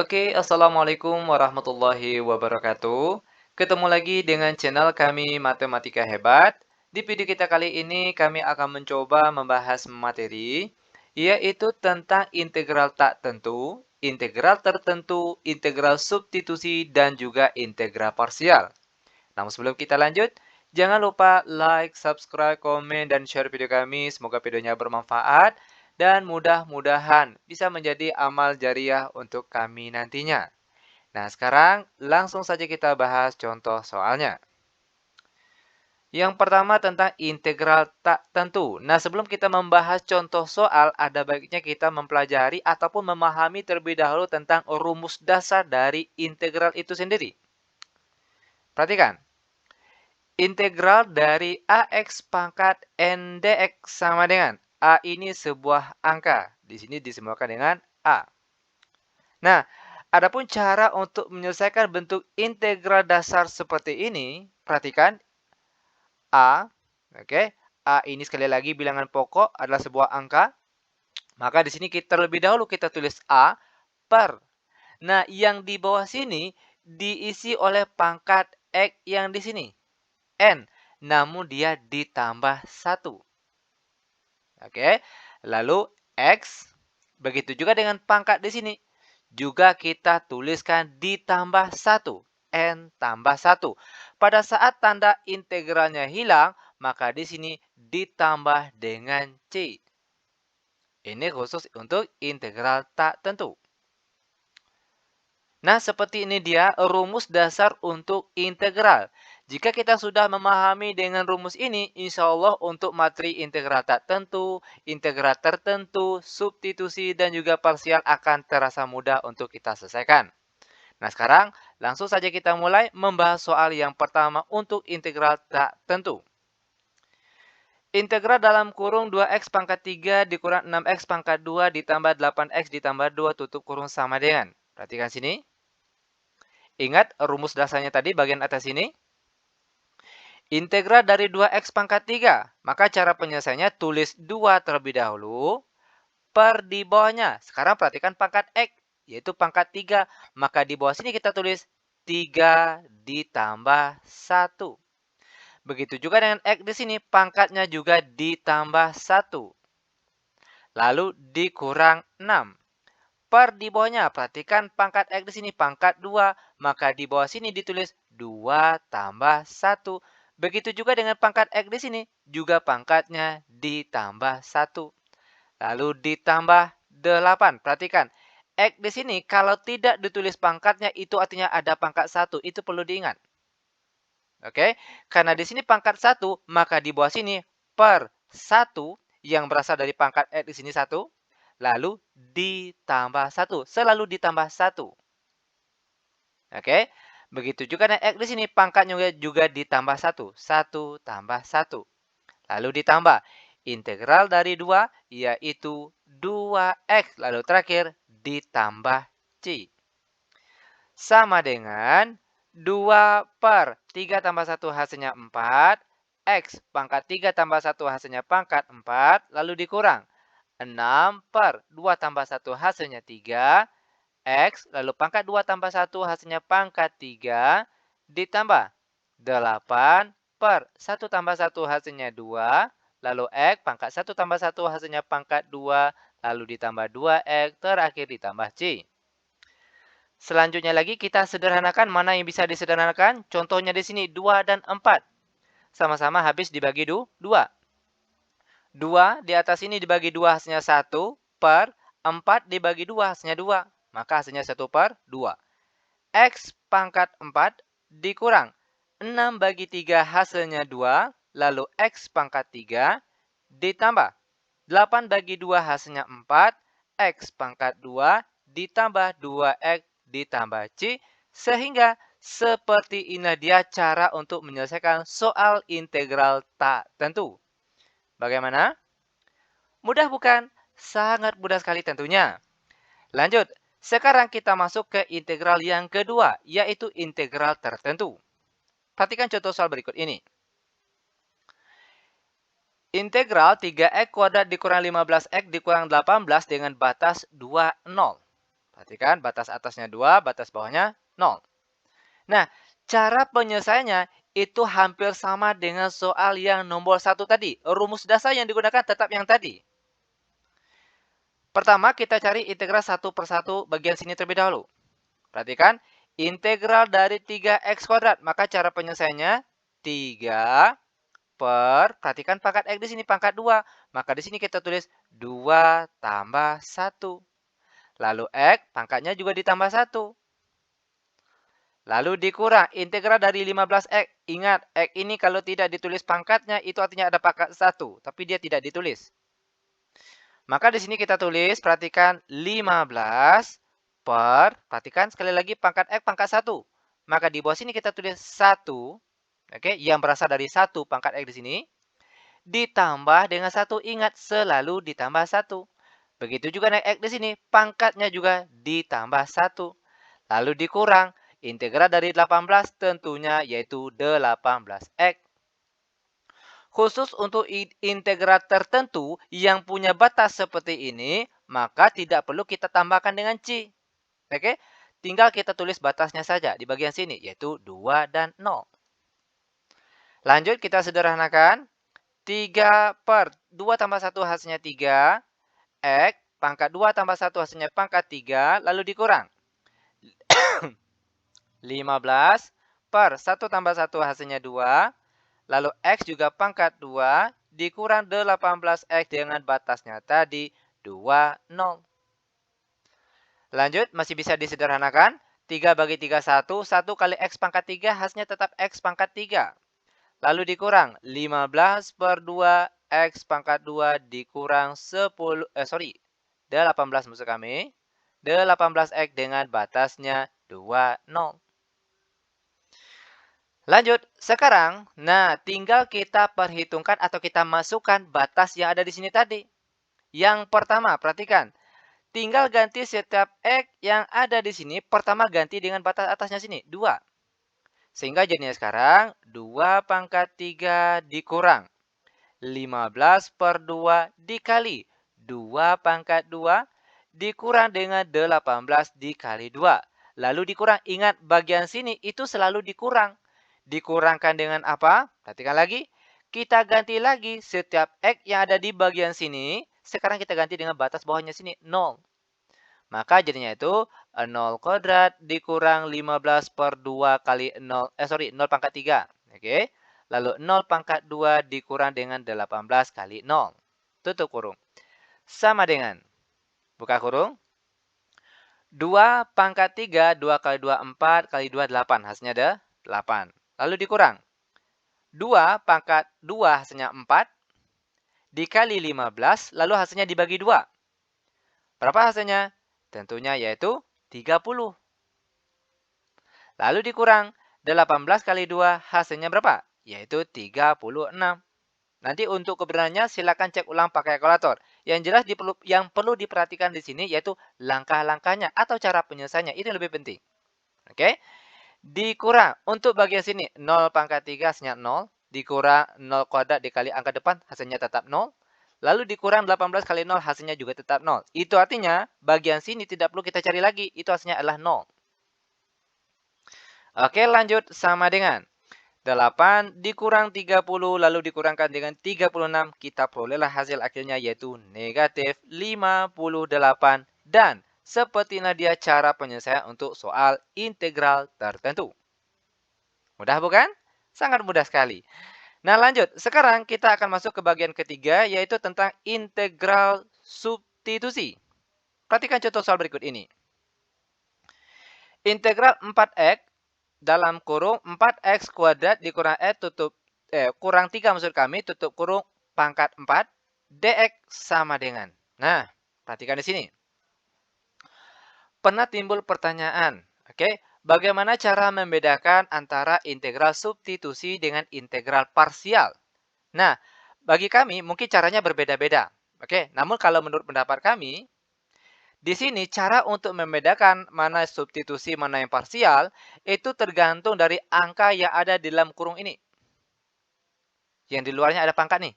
Oke, Assalamualaikum warahmatullahi wabarakatuh. Ketemu lagi dengan channel kami Matematika Hebat. Di video kita kali ini kami akan mencoba membahas materi, yaitu tentang integral tak tentu, integral tertentu, integral substitusi, dan juga integral parsial. Namun sebelum kita lanjut, jangan lupa like, subscribe, komen, dan share video kami. Semoga videonya bermanfaat dan mudah-mudahan bisa menjadi amal jariah untuk kami nantinya. Nah, sekarang langsung saja kita bahas contoh soalnya. Yang pertama tentang integral tak tentu. Nah, sebelum kita membahas contoh soal, ada baiknya kita mempelajari ataupun memahami terlebih dahulu tentang rumus dasar dari integral itu sendiri. Perhatikan. Integral dari AX pangkat N dx sama dengan A ini sebuah angka. Di sini disimbolkan dengan A. Nah, adapun cara untuk menyelesaikan bentuk integral dasar seperti ini, perhatikan A, oke. A ini sekali lagi bilangan pokok adalah sebuah angka. Maka di sini kita terlebih dahulu kita tulis A per. Nah, yang di bawah sini diisi oleh pangkat X yang di sini. N, namun dia ditambah 1. Oke, lalu X, begitu juga dengan pangkat di sini. Juga kita tuliskan ditambah 1. N tambah 1. Pada saat tanda integralnya hilang, maka di sini ditambah dengan C. Ini khusus untuk integral tak tentu. Nah, seperti ini dia rumus dasar untuk integral. Jika kita sudah memahami dengan rumus ini, insya Allah untuk materi integral tak tentu, integral tertentu, substitusi, dan juga parsial akan terasa mudah untuk kita selesaikan. Nah, sekarang langsung saja kita mulai membahas soal yang pertama untuk integral tak tentu. Integral dalam kurung 2x pangkat 3 dikurang 6x pangkat 2 ditambah 8x ditambah 2 tutup kurung sama dengan. Perhatikan sini. Ingat rumus dasarnya tadi bagian atas ini. Integral dari 2x pangkat 3. Maka cara penyelesaiannya tulis 2 terlebih dahulu. Per di bawahnya. Sekarang perhatikan pangkat x. Yaitu pangkat 3. Maka di bawah sini kita tulis 3 ditambah 1. Begitu juga dengan x di sini. Pangkatnya juga ditambah 1. Lalu dikurang 6. Per di bawahnya, perhatikan pangkat X di sini pangkat 2, maka di bawah sini ditulis 2 tambah 1. Begitu juga dengan pangkat X di sini, juga pangkatnya ditambah 1. Lalu ditambah 8. Perhatikan, X di sini kalau tidak ditulis pangkatnya itu artinya ada pangkat 1. Itu perlu diingat. Oke, karena di sini pangkat 1, maka di bawah sini per 1 yang berasal dari pangkat X di sini 1. Lalu ditambah 1. Selalu ditambah 1. Oke. Begitu juga dengan X di sini. Pangkatnya juga ditambah 1. 1 tambah 1. Lalu ditambah. Integral dari 2 yaitu 2x. Lalu terakhir ditambah C. Sama dengan 2 per 3 tambah 1 hasilnya 4. X pangkat 3 tambah 1 hasilnya pangkat 4. Lalu dikurang. 6 per 2 tambah 1 hasilnya 3. X, lalu pangkat 2 tambah 1 hasilnya pangkat 3. Ditambah 8 per 1 tambah 1 hasilnya 2. Lalu X, pangkat 1 tambah 1 hasilnya pangkat 2. Lalu ditambah 2X, terakhir ditambah C. Selanjutnya lagi kita sederhanakan mana yang bisa disederhanakan. Contohnya di sini 2 dan 4. Sama-sama habis dibagi 2. 2 di atas ini dibagi 2 hasilnya 1 per 4 dibagi 2 hasilnya 2. Maka hasilnya 1 per 2. X pangkat 4 dikurang 6 bagi 3 hasilnya 2. Lalu X pangkat 3 ditambah 8 bagi 2 hasilnya 4. X pangkat 2 ditambah 2X ditambah C. Sehingga seperti ini dia cara untuk menyelesaikan soal integral tak tentu. Bagaimana? Mudah bukan? Sangat mudah sekali tentunya. Lanjut, sekarang kita masuk ke integral yang kedua, yaitu integral tertentu. Perhatikan contoh soal berikut ini. Integral 3x kuadrat dikurang 15x dikurang 18 dengan batas 2, 0. Perhatikan, batas atasnya 2, batas bawahnya 0. Nah, cara penyelesaiannya itu hampir sama dengan soal yang nomor 1 tadi. Rumus dasar yang digunakan tetap yang tadi. Pertama, kita cari integral 1 per 1 bagian sini terlebih dahulu. Perhatikan, integral dari 3x kuadrat. Maka cara penyelesaiannya 3 per, perhatikan pangkat X di sini pangkat 2. Maka di sini kita tulis 2 tambah 1. Lalu X pangkatnya juga ditambah 1. Lalu dikurang integral dari 15x. Ingat, X ini kalau tidak ditulis pangkatnya itu artinya ada pangkat 1. Tapi dia tidak ditulis. Maka di sini kita tulis, perhatikan 15 per, perhatikan sekali lagi pangkat X pangkat 1. Maka di bawah sini kita tulis 1. Oke, yang berasal dari 1 pangkat X di sini. Ditambah dengan 1, ingat selalu ditambah 1. Begitu juga naik X di sini, pangkatnya juga ditambah 1. Lalu dikurang, integral dari 18 tentunya yaitu 18x. Khusus untuk integral tertentu yang punya batas seperti ini, maka tidak perlu kita tambahkan dengan C. Oke? Tinggal kita tulis batasnya saja di bagian sini, yaitu 2 dan 0. Lanjut, kita sederhanakan. 3 per 2 tambah 1 hasilnya 3. X pangkat 2 tambah 1 hasilnya pangkat 3. Lalu dikurang. 15 per 1 tambah 1 hasilnya 2. Lalu X juga pangkat 2. Dikurang 18X dengan batasnya tadi 2, 0. Lanjut, masih bisa disederhanakan. 3 bagi 3, 1. 1 kali X pangkat 3 hasilnya tetap X pangkat 3. Lalu dikurang 15 per 2 X pangkat 2 dikurang 18 maksud kami. 18X dengan batasnya 2, 0. Lanjut, sekarang, nah tinggal kita perhitungkan atau kita masukkan batas yang ada di sini tadi. Yang pertama, perhatikan. Tinggal ganti setiap X yang ada di sini, pertama ganti dengan batas atasnya sini, 2. Sehingga jadinya sekarang 2 pangkat 3 dikurang 15 per 2 dikali 2 pangkat 2 dikurang dengan 18 dikali 2. Lalu dikurang, ingat bagian sini itu selalu dikurang. Dikurangkan dengan apa? Perhatikan lagi. Kita ganti lagi setiap X yang ada di bagian sini. Sekarang kita ganti dengan batas bawahnya sini, 0. Maka jadinya itu 0 kuadrat dikurang 15 per 2 kali 0. 0 pangkat 3. Oke. Lalu 0 pangkat 2 dikurang dengan 18 kali 0. Tutup kurung. Sama dengan. Buka kurung. 2 pangkat 3. 2 kali 2, 4 kali 2, 8. Hasilnya ada 8. Lalu dikurang. 2 pangkat 2 hasilnya 4. Dikali 15. Lalu hasilnya dibagi 2. Berapa hasilnya? Tentunya yaitu 30. Lalu dikurang 18 kali 2 hasilnya berapa? Yaitu 36. Nanti untuk kebenarannya silakan cek ulang pakai kalkulator. Yang jelas yang perlu diperhatikan di sini yaitu langkah-langkahnya atau cara penyelesaiannya. Itu lebih penting. Oke? Dikurang untuk bagian sini 0 pangkat 3 hasilnya 0. Dikurang 0 kuadrat dikali angka depan hasilnya tetap 0. Lalu dikurang 18 kali 0 hasilnya juga tetap 0. Itu artinya bagian sini tidak perlu kita cari lagi. Itu hasilnya adalah 0. Oke, lanjut sama dengan 8 dikurang 30 lalu dikurangkan dengan 36. Kita perolehlah hasil akhirnya yaitu negatif 58. Dan seperti dia cara penyelesaian untuk soal integral tertentu. Mudah bukan? Sangat mudah sekali. Nah, lanjut. Sekarang kita akan masuk ke bagian ketiga, yaitu tentang integral substitusi. Perhatikan contoh soal berikut ini. Integral 4x dalam kurung 4x kuadrat dikurang kurang 3 maksud kami, tutup kurung pangkat 4, dx sama dengan. Nah, perhatikan di sini. Pernah timbul pertanyaan, oke? Bagaimana cara membedakan antara integral substitusi dengan integral parsial? Nah, bagi kami mungkin caranya berbeda-beda. Oke, namun kalau menurut pendapat kami, di sini cara untuk membedakan mana substitusi, mana yang parsial, itu tergantung dari angka yang ada di dalam kurung ini. Yang di luarnya ada pangkat nih.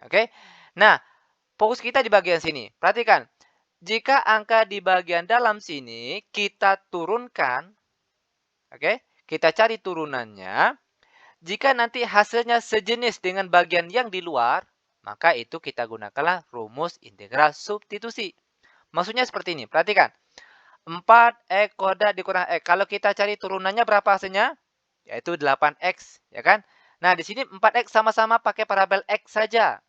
Oke. Nah, fokus kita di bagian sini. Perhatikan. Jika angka di bagian dalam sini kita turunkan, oke, kita cari turunannya. Jika nanti hasilnya sejenis dengan bagian yang di luar, maka itu kita gunakanlah rumus integral substitusi. Maksudnya seperti ini, perhatikan. 4x kuadrat dikurang x. Kalau kita cari turunannya berapa hasilnya? Yaitu 8x, ya kan? Nah, di sini 4x sama-sama pakai parabel x saja.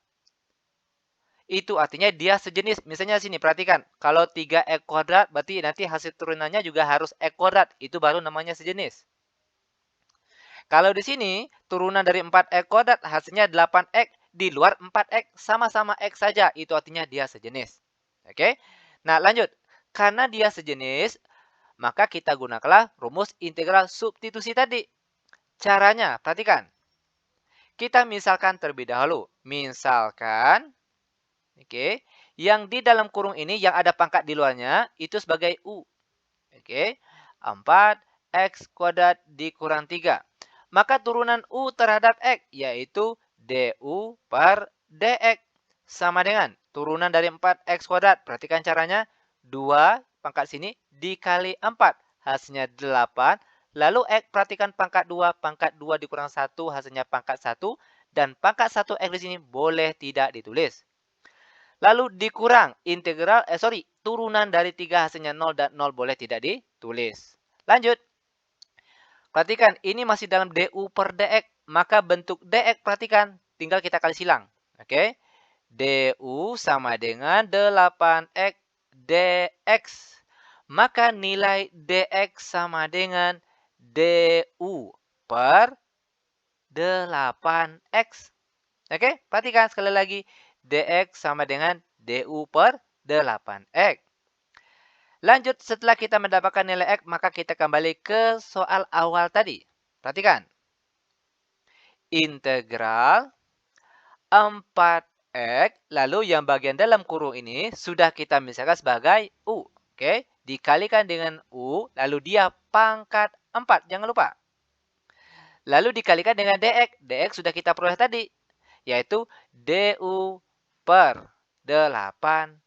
Itu artinya dia sejenis. Misalnya sini, perhatikan. Kalau 3x kuadrat, berarti nanti hasil turunannya juga harus x kuadrat. Itu baru namanya sejenis. Kalau di sini, turunan dari 4x kuadrat hasilnya 8x. Di luar 4x sama-sama x saja. Itu artinya dia sejenis. Oke? Nah, lanjut. Karena dia sejenis, maka kita gunakanlah rumus integral substitusi tadi. Caranya, perhatikan. Kita misalkan terlebih dahulu. Misalkan, oke, yang di dalam kurung ini yang ada pangkat di luarnya itu sebagai U. Oke, 4x kuadrat dikurang 3. Maka turunan U terhadap X yaitu du per dx sama dengan turunan dari 4x kuadrat. Perhatikan caranya. 2 pangkat sini dikali 4. Hasilnya 8. Lalu X, perhatikan pangkat 2 dikurang 1 hasilnya pangkat 1. Dan pangkat 1 X di sini boleh tidak ditulis. Lalu dikurang turunan dari 3 hasilnya 0 dan 0 boleh tidak ditulis. Lanjut. Perhatikan, ini masih dalam du per dx. Maka bentuk dx, perhatikan, tinggal kita kali silang. Oke. Du sama dengan 8x dx. Maka nilai dx sama dengan du per 8x. Oke, perhatikan sekali lagi. Dx sama dengan du per 8x. Lanjut, setelah kita mendapatkan nilai x, maka kita kembali ke soal awal tadi. Perhatikan. Integral 4x, lalu yang bagian dalam kurung ini sudah kita misalkan sebagai u. Oke, dikalikan dengan u, lalu dia pangkat 4. Jangan lupa. Lalu dikalikan dengan dx. Dx sudah kita peroleh tadi, yaitu du per 8x.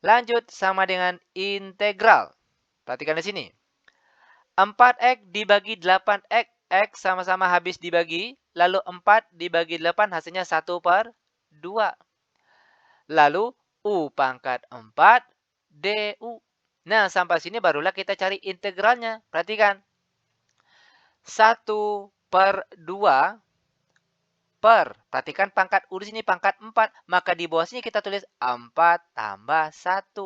Lanjut sama dengan integral. Perhatikan di sini. 4x dibagi 8x. X sama-sama habis dibagi. Lalu 4 dibagi 8 hasilnya 1 per 2. Lalu u pangkat 4 du. Nah, sampai sini barulah kita cari integralnya. Perhatikan. 1 per 2 perhatikan pangkat U di sini pangkat 4. Maka di bawah sini kita tulis 4 tambah 1.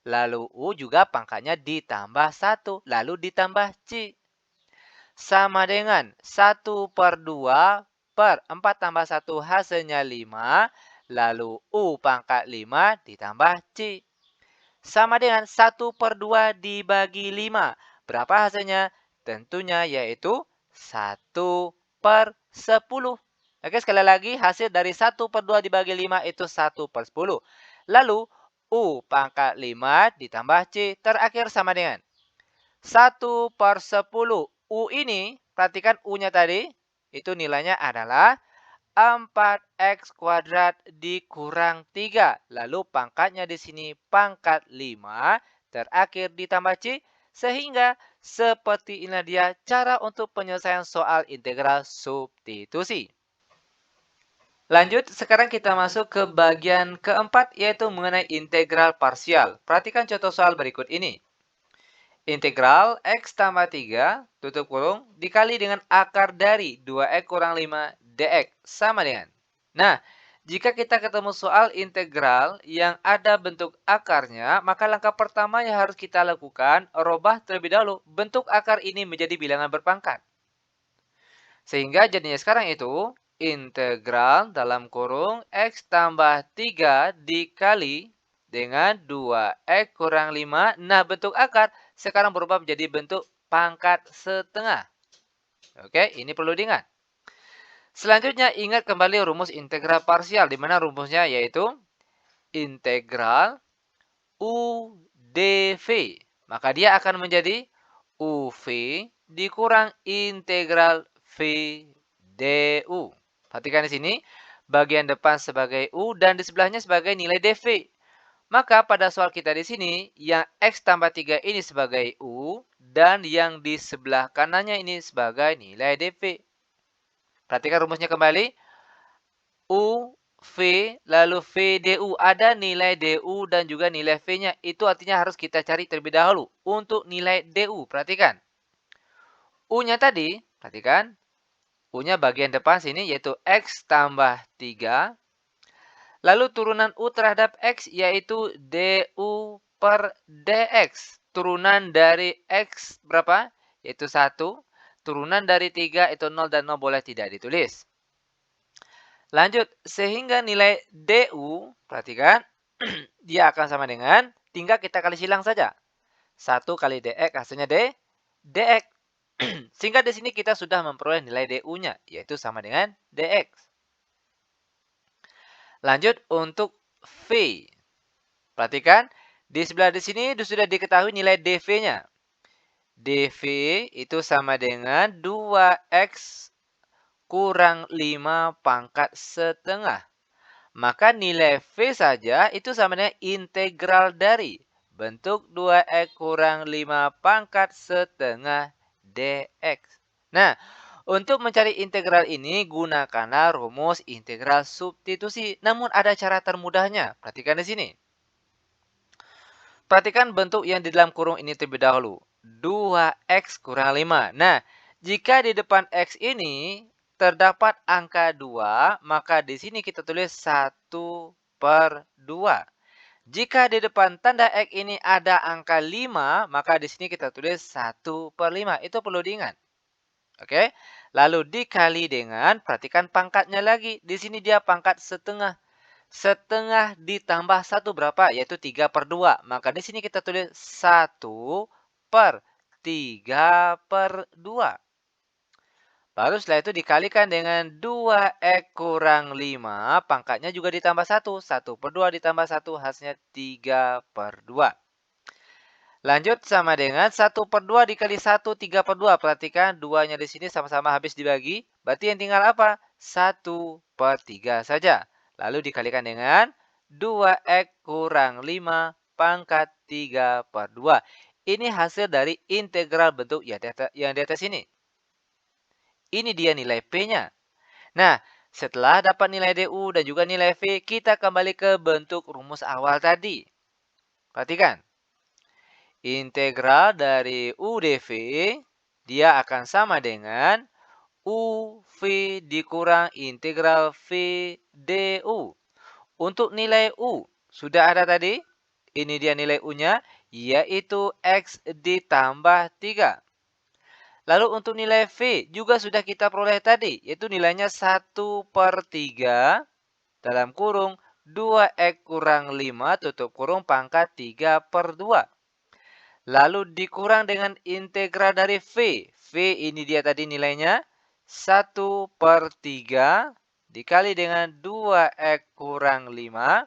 Lalu U juga pangkatnya ditambah 1. Lalu ditambah C. Sama dengan 1 per 2 per 4 tambah 1 hasilnya 5. Lalu U pangkat 5 ditambah C. Sama dengan 1 per 2 dibagi 5. Berapa hasilnya? Tentunya yaitu 1 per 10. Oke, sekali lagi hasil dari 1 per 2 dibagi 5 itu 1 per 10. Lalu, U pangkat 5 ditambah C terakhir sama dengan 1 per 10. U ini, perhatikan U-nya tadi, itu nilainya adalah 4x kuadrat dikurang 3. Lalu pangkatnya di sini pangkat 5, terakhir ditambah C, sehingga seperti inilah dia cara untuk penyelesaian soal integral substitusi. Lanjut, sekarang kita masuk ke bagian keempat, yaitu mengenai integral parsial. Perhatikan contoh soal berikut ini. Integral x tambah 3, tutup kurung, dikali dengan akar dari 2x kurang 5 dx, sama dengan. Nah, jika kita ketemu soal integral yang ada bentuk akarnya, maka langkah pertama yang harus kita lakukan, rubah terlebih dahulu bentuk akar ini menjadi bilangan berpangkat. Sehingga jadinya sekarang itu, integral dalam kurung x tambah 3 dikali dengan 2x kurang 5. Nah, bentuk akar sekarang berubah menjadi bentuk pangkat setengah. Oke, ini perlu diingat. Selanjutnya, ingat kembali rumus integral parsial, di mana rumusnya yaitu integral u dv. Maka dia akan menjadi uv dikurang integral v du. Perhatikan di sini, bagian depan sebagai u dan di sebelahnya sebagai nilai dv. Maka pada soal kita di sini, yang X tambah 3 ini sebagai U, dan yang di sebelah kanannya ini sebagai nilai DV. Perhatikan rumusnya kembali. U, V, lalu V, DU. Ada nilai DU dan juga nilai V-nya. Itu artinya harus kita cari terlebih dahulu. Untuk nilai DU, perhatikan. U-nya tadi, perhatikan. U-nya bagian depan sini, yaitu X tambah 3. Lalu turunan U terhadap X yaitu DU per DX. Turunan dari X berapa? Yaitu 1. Turunan dari 3 itu 0 dan 0 boleh tidak ditulis. Lanjut, sehingga nilai DU, perhatikan, dia akan sama dengan, tinggal kita kali silang saja. 1 kali DX hasilnya DX. Sehingga di sini kita sudah memperoleh nilai DU-nya, yaitu sama dengan DX. Lanjut untuk V. Perhatikan, di sebelah di sini sudah diketahui nilai DV-nya. DV itu sama dengan 2X kurang 5 pangkat setengah. Maka nilai V saja itu sama dengan integral dari bentuk 2X kurang 5 pangkat setengah DX. Nah, untuk mencari integral ini, gunakanlah rumus integral substitusi. Namun ada cara termudahnya. Perhatikan di sini. Perhatikan bentuk yang di dalam kurung ini terlebih dahulu. 2X kurang 5. Nah, jika di depan X ini terdapat angka 2, maka di sini kita tulis 1 per 2. Jika di depan tanda X ini ada angka 5, maka di sini kita tulis 1 per 5. Itu perlu diingat. Oke. Lalu dikali dengan, perhatikan pangkatnya lagi. Di sini dia pangkat setengah. Setengah ditambah 1 berapa? Yaitu 3 per 2. Maka di sini kita tulis 1 per 3 per 2. Baru setelah itu dikalikan dengan 2X kurang 5. Pangkatnya juga ditambah 1. 1 per 2 ditambah 1 hasilnya 3 per 2. Lanjut sama dengan 1 per 2 dikali 1, 3 per 2. Perhatikan 2-nya di sini sama-sama habis dibagi. Berarti yang tinggal apa? 1 per 3 saja. Lalu dikalikan dengan 2X kurang 5 pangkat 3 per 2. Ini hasil dari integral bentuk yang di atas ini. Ini dia nilai P-nya. Nah, setelah dapat nilai DU dan juga nilai V, kita kembali ke bentuk rumus awal tadi. Perhatikan. Integral dari U dV, dia akan sama dengan UV dikurang integral V DU. Untuk nilai U, sudah ada tadi. Ini dia nilai U-nya, yaitu X ditambah 3. Lalu untuk nilai V, juga sudah kita peroleh tadi, yaitu nilainya 1 per 3 dalam kurung 2X kurang 5 tutup kurung pangkat 3 per 2. Lalu dikurang dengan integral dari V. V ini dia tadi nilainya 1 per 3 dikali dengan 2X kurang 5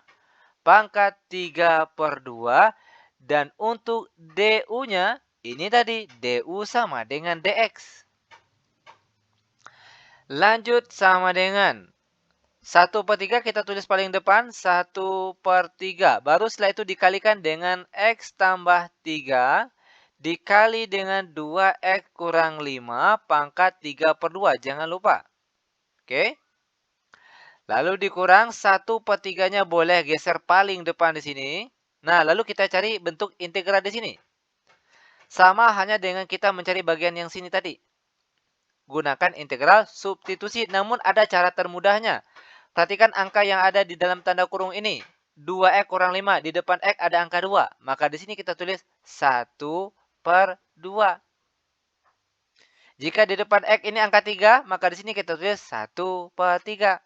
pangkat 3 per 2. Dan untuk DU-nya ini tadi DU sama dengan DX. Lanjut sama dengan 1 per 3 kita tulis paling depan 1 per 3. Baru setelah itu dikalikan dengan X tambah 3 dikali dengan 2X kurang 5 pangkat 3 per 2. Jangan lupa. Oke. Lalu dikurang 1 per 3-nya boleh geser paling depan di sini. Nah, lalu kita cari bentuk integral di sini. Sama hanya dengan kita mencari bagian yang sini tadi. Gunakan integral substitusi, namun ada cara termudahnya. Perhatikan angka yang ada di dalam tanda kurung ini. 2X kurang 5. Di depan X ada angka 2. Maka di sini kita tulis 1 per 2. Jika di depan X ini angka 3, maka di sini kita tulis 1 per 3.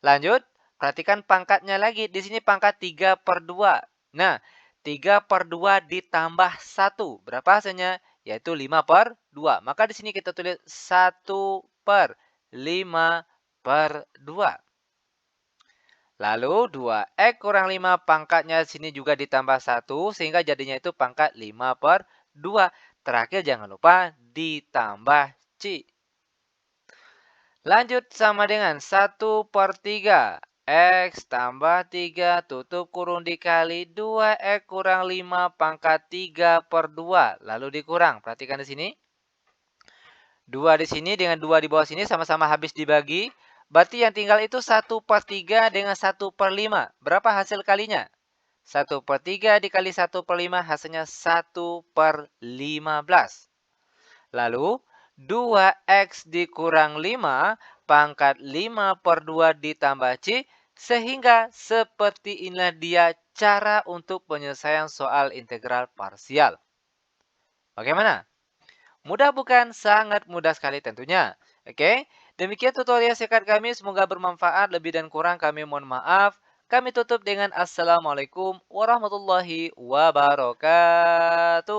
Lanjut, perhatikan pangkatnya lagi. Di sini pangkat 3 per 2. Nah, 3 per 2 ditambah 1. Berapa hasilnya? Yaitu 5 per 2. Maka di sini kita tulis 1 per 5 per 2. Lalu 2X kurang 5 pangkatnya sini juga ditambah 1. Sehingga jadinya itu pangkat 5 per 2. Terakhir jangan lupa ditambah C. Lanjut sama dengan 1 per 3. X tambah 3 tutup kurung dikali 2X kurang 5 pangkat 3 per 2. Lalu dikurang. Perhatikan di sini. 2 di sini dengan 2 di bawah sini sama-sama habis dibagi. Berarti yang tinggal itu 1/3 dengan 1/5. Berapa hasil kalinya? 1/3 dikali 1/5 hasilnya 1/15. Lalu 2X dikurang 5 pangkat 5 per 2 ditambah C. Sehingga seperti inilah dia cara untuk penyelesaian soal integral parsial. Bagaimana? Mudah bukan? Sangat mudah sekali tentunya. Oke, demikian tutorial singkat kami. Semoga bermanfaat. Lebih dan kurang kami mohon maaf. Kami tutup dengan Assalamualaikum warahmatullahi wabarakatuh.